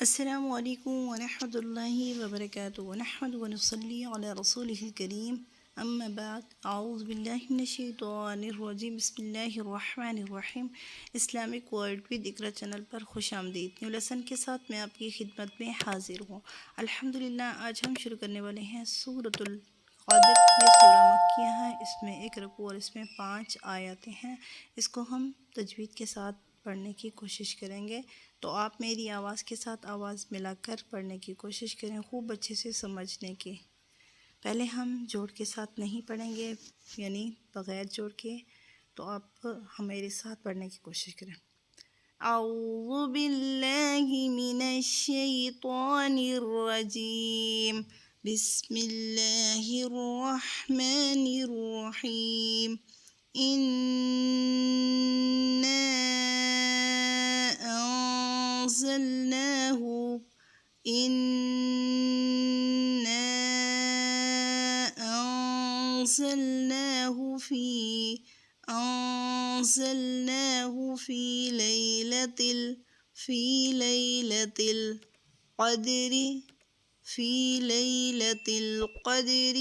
السلام علیکم ورحمۃ اللہ وبرکاتہ ونحمد ونصلی علی رسول الکریم اما بعد اعوذ باللہ من الشیطان الرجیم بسم اللہ الرحمن الرحیم۔ Islamic world with Iqra channel پر خوش آمدید۔ نیو لیسن کے ساتھ میں آپ کی خدمت میں حاضر ہوں۔ الحمدللہ آج ہم شروع کرنے والے ہیں سورۃ القدر۔ یہ سورہ مکیہ ہے، اس میں ایک رکوع اور اس میں 5 آیاتیں ہیں۔ اس کو ہم تجوید کے ساتھ پڑھنے کی کوشش کریں گے، تو آپ میری آواز کے ساتھ آواز ملا کر پڑھنے کی کوشش کریں، خوب اچھے سے سمجھنے کی۔ پہلے ہم جوڑ کے ساتھ نہیں پڑھیں گے، یعنی بغیر جوڑ کے، تو آپ ہمارے ساتھ پڑھنے کی کوشش کریں۔ اعوذ باللہ من الشیطان الرجیم، بسم اللہ الرحمن الرحیم۔ أنزلناه في ليلة القدر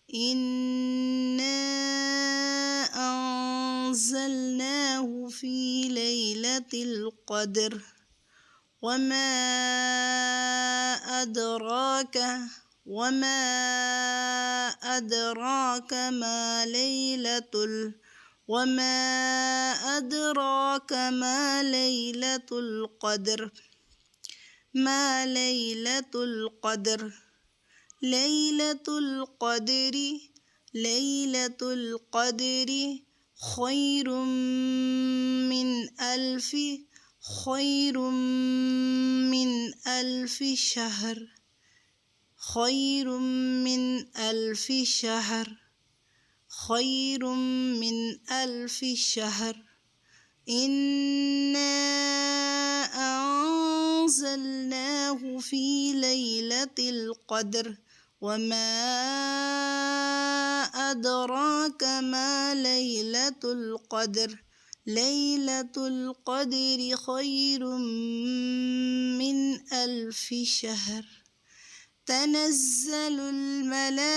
إنا أنزلناه في ليلة القدر وما أدراك ما ليلة القدر ليلة القدر خير من ألف شهر إنا أنزلناه في ليلة القدر وما أدراك ما ليلة القدر ليلة القدر خير من ألف شهر تنزل الملائكة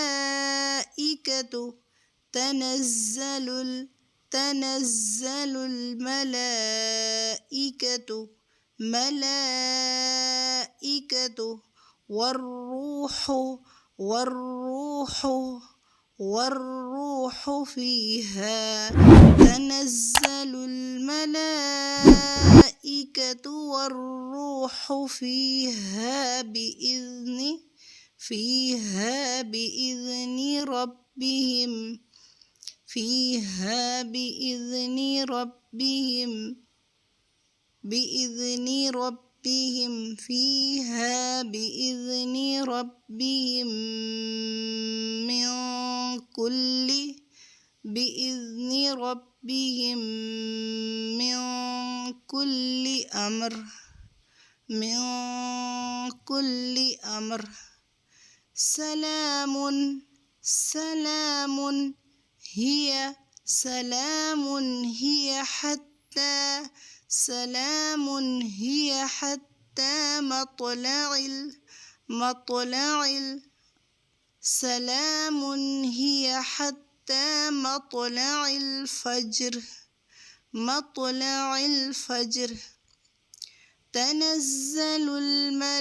والروح فيها بإذن ربهم من كل أمر سلام هي حتى مطلع الفجر تنزل الملائكة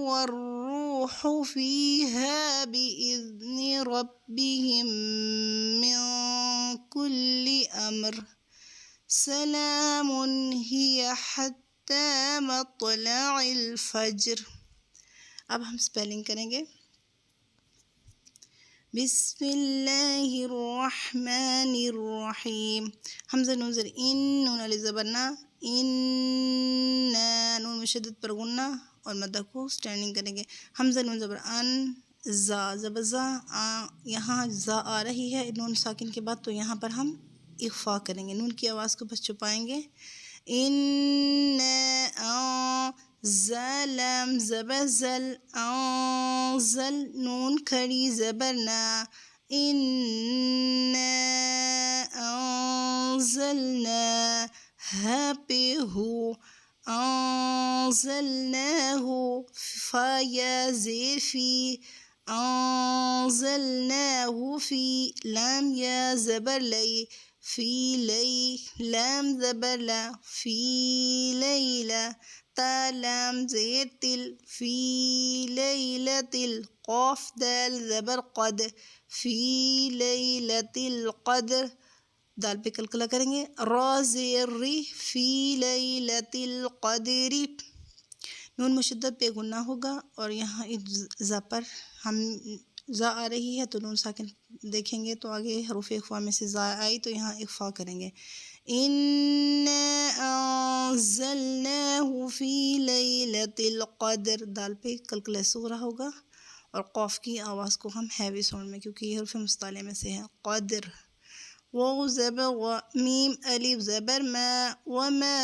والروح فيها بإذن ربهم من كل أمر سلام هي حتى مطلع الفجر۔ اب ہم سپیلنگ کریں گے۔ بسم اللہ الرحمن الرحیم۔ حمزہ نون زیر ان، نون علی زبر نا، نون مشدد پر غنہ اور مدہ کو سٹینڈنگ کریں گے۔ حمزہ نون زبر ان، زا زبر زا، یہاں زا آ رہی ہے نون ساکن کے بعد، تو یہاں پر ہم اخفا کریں گے، نون کی آواز کو بس چھپائیں گے۔ زلم زبر زل، انزل نون کھڑی زبر نا، انا انزلنا ہا پہ ہو، أنزلناه فا يا زير في أنزلناه في لام يا زبر لي في لي لام زبر لا في ليلة تا لام زير تل في ليلة القاف دال زبر قد في ليلة القدر دال پہ کلکلا کریں گے را زیر ری فی لیلۃ القدر نون مشدد پہ غنہ ہوگا اور یہاں زا پر ہم زا آ رہی ہے تو نون ساکن دیکھیں گے تو آگے حروف اخفا میں سے زا آئی تو یہاں اخفا کریں گے اِنَّا أَنزَلْنَاهُ فِي لَيْلَةِ الْقَدْر دال پہ کلکلہ صغرا ہوگا اور قاف کی آواز کو ہم ہیوی ساؤنڈ میں کیونکہ یہ حروف مستعلیہ میں سے ہے قدر واو زبر و میم الف زبر ما وما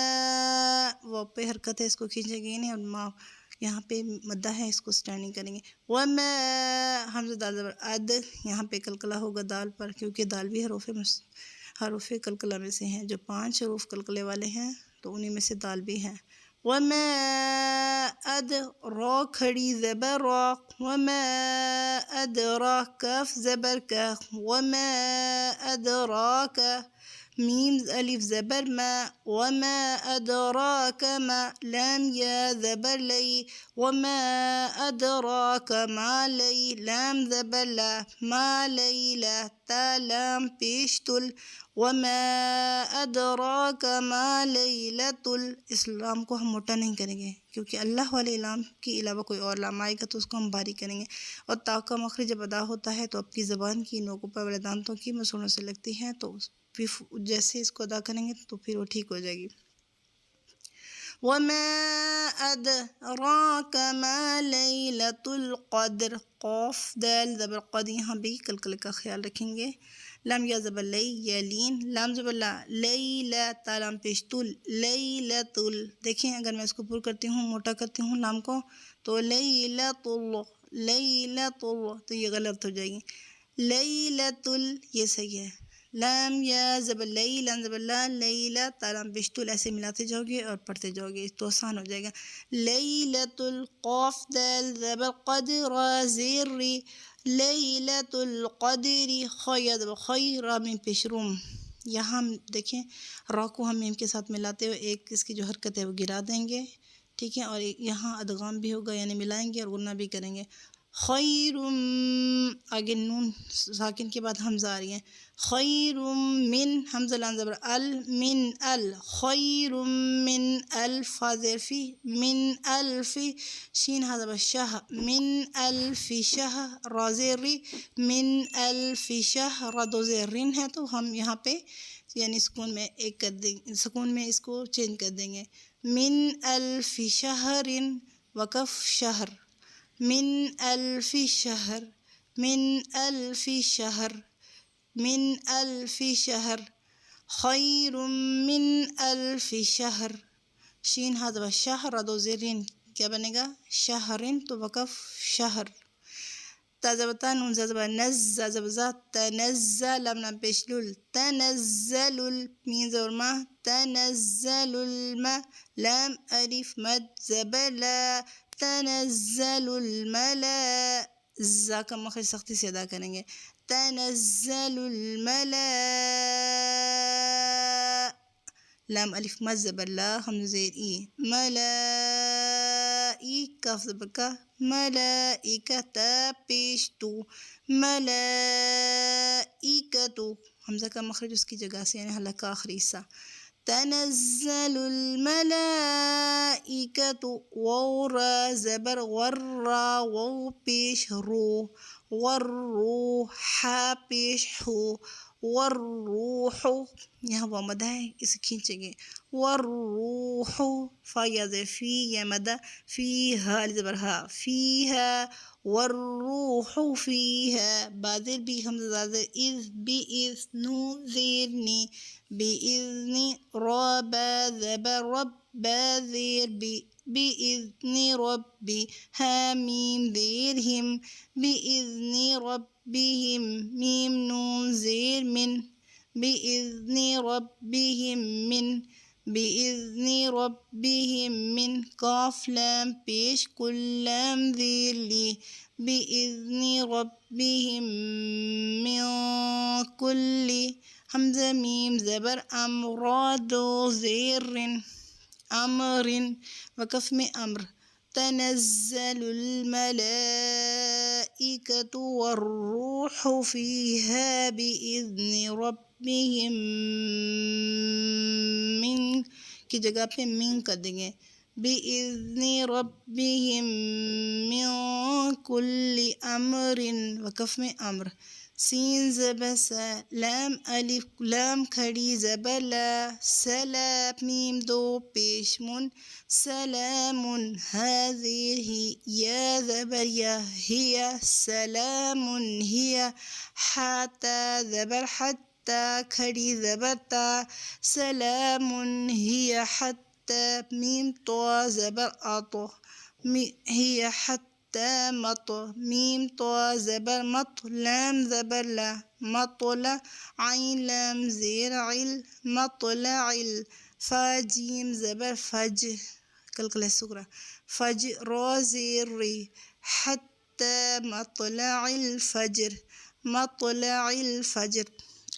واو پہ حرکت ہے اس کو کھینچیں گے نہیں اور ما یہاں پہ مدہ ہے اس کو سٹینڈنگ کریں گے وما حمزہ دال زبر اد یہاں پہ کلکلا ہوگا دال پر کیونکہ دال بھی حروف کلکلا میں سے ہیں جو 5 حروف کلکلے والے ہیں تو انہی میں سے دال بھی ہے وما اد را کھڑی زبر را وما ادراک کاف زبر کا وما ادراک میم الف زبر ما وما ادراک ما لام یا زبر لی وما ادراک ما لی لام زبر لا ما لیلہ تا لام پیشتل وما ادراک ما لیلۃ اس لام کو ہم موٹا نہیں کریں گے کیونکہ اللہ والے لام کے علاوہ کوئی اور لام آئے گا تو اس کو ہم باریک کریں گے اور تا کا مخرج جب ادا ہوتا ہے تو آپ کی زبان کی نوکوں پر والے دانتوں کی مسوڑوں سے لگتی ہے تو جیسے اس کو ادا کریں گے تو پھر وہ ٹھیک ہو جائے گی وما ادراک ما لیلۃ القدر قاف دال زبر قد یہاں بھی کلکلے کا خیال رکھیں گے لام یا زبر لی یا لین لام زبر لا لیلہ تا لام پیش تل لیلۃ دیکھیں اگر میں اس کو پر کرتی ہوں موٹا کرتی ہوں لام کو تو لیلۃ تو یہ غلط ہو جائے گی لیلۃ یہ صحیح ہے لام یا زبر لی لام زبر لا لیلہ تا لام پیش تل ایسے ملاتے جاؤ گے اور پڑھتے جاؤ گے تو آسان ہو جائے گا لیلۃ القاف دال زبر قد را زیر ری لیلۃ القدر خیر خیر میم پیش روم یہاں دیکھیں را کو ہم میم کے ساتھ ملاتے ہوئے ایک اس کی جو حرکت ہے وہ گرا دیں گے ٹھیک ہے اور یہاں ادغام بھی ہوگا یعنی ملائیں گے اور غنہ بھی کریں گے خیر آگے نون ساکن کے بعد حمزہ آ رہی ہے خیر من حمزہ لام زبر ال من ال خیر من الف فی من الف شین حذف شہ من الف شہ را زیر ری من الف شہر دو زیر رین ہے تو ہم یہاں پہ یعنی سکون میں ایک کر دیں سکون میں اس کو چینج کر دیں گے من الف شہر وقف شہر من الف شہر من الف شہر من الف شہر خیر من الف شہر شین حذف شہر دو زیرین کیا بنے گا شہرن تو وقف شہر تازبتا نون زبر نز زبزا تنزل لام لام پیش لول تنزل میم زبر ما تنزل الماء لام الف مد زبر لا تنزل الملا زا کا مخرج سختی سے ادا کریں گے تنزل الملا لام الف مد زبر لا ہم زیر ای ملائی کاف زبر کا ملائکہ تا پیش تو ملائکتو حمزہ کا مخرج اس کی جگہ سے یعنی حلق کا آخری حصہ تنزل الملائکۃ واو را زبر ورا واو پیش رو والروح حا پیش ہو والروح یہاں وہ مدہ ہے اسے کھینچیں گے والروح فا یا فی یا مدہ فی ہا زبر ہا فیہا والروح فیہا بادر بھی حمزہ زادر اذ بی اذ نو زیر نی بی اذنی رابا زبر رب بازیر بی بإذن ربي حاميم ذيرهم بإذن ربهم ميم نون زير من بإذن ربهم من بِإِذْنِ رَبِّهِمْ من قاف لام پیش کل لام زیر لی بِإِذْنِ رَبِّهِمْ من كل حمزہ میم زبر را دو زیر امر وقف میں امر تنزل الملائكة والروح فيها بإذن ربهم من کی جگہ پہ من کر دیں گے بِإِذْنِ رَبِّهِمْ من كل أمر وقف میں امر سین زبر سا لام الف لام کھڑی زبر لا سلا میم دو پیش من سلام هذه یا زبر یا ہی سلام ہی حتا زبر حتا کھڑی زبر تا سلام ہی حتی میم تو زبر آتو ہی حتی مط میم تو زبر مط لام زبر لا مطلع عین لام زیر عل مطلع فاجیم زبر فج کلکلہ سکرہ فج را زیر ری حتی مطلع الفجر مطلع الفجر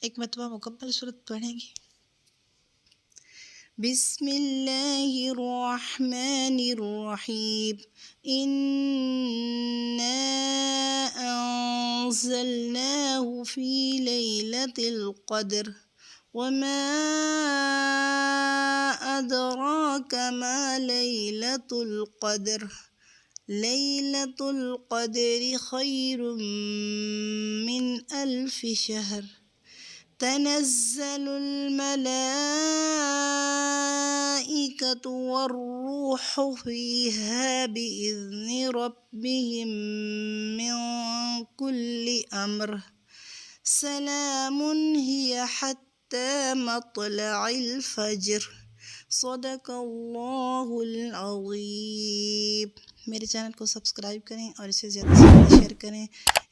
ایک مرتبہ مکمل صورت پڑھیں گے بسم اللہ الرحمن الرحیم إنا أنزلناه في ليلة القدر وما أدراك ما ليلة القدر ليلة القدر خير من 1000 شهر تنزل الملائكة والروح فيها بإذن ربهم من كل أمر سلام هي حتى مطلع الفجر صدق اللہ العظیم میرے چینل کو سبسکرائب کریں اور اسے زیادہ سے زیادہ شیئر کریں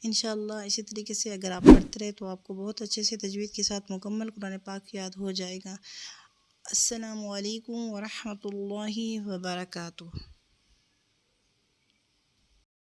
انشاءاللہ اسی طریقے سے اگر آپ پڑھتے رہے تو آپ کو بہت اچھے سے تجوید کے ساتھ مکمل قرآن پاک یاد ہو جائے گا السلام علیکم ورحمۃ اللہ وبرکاتہ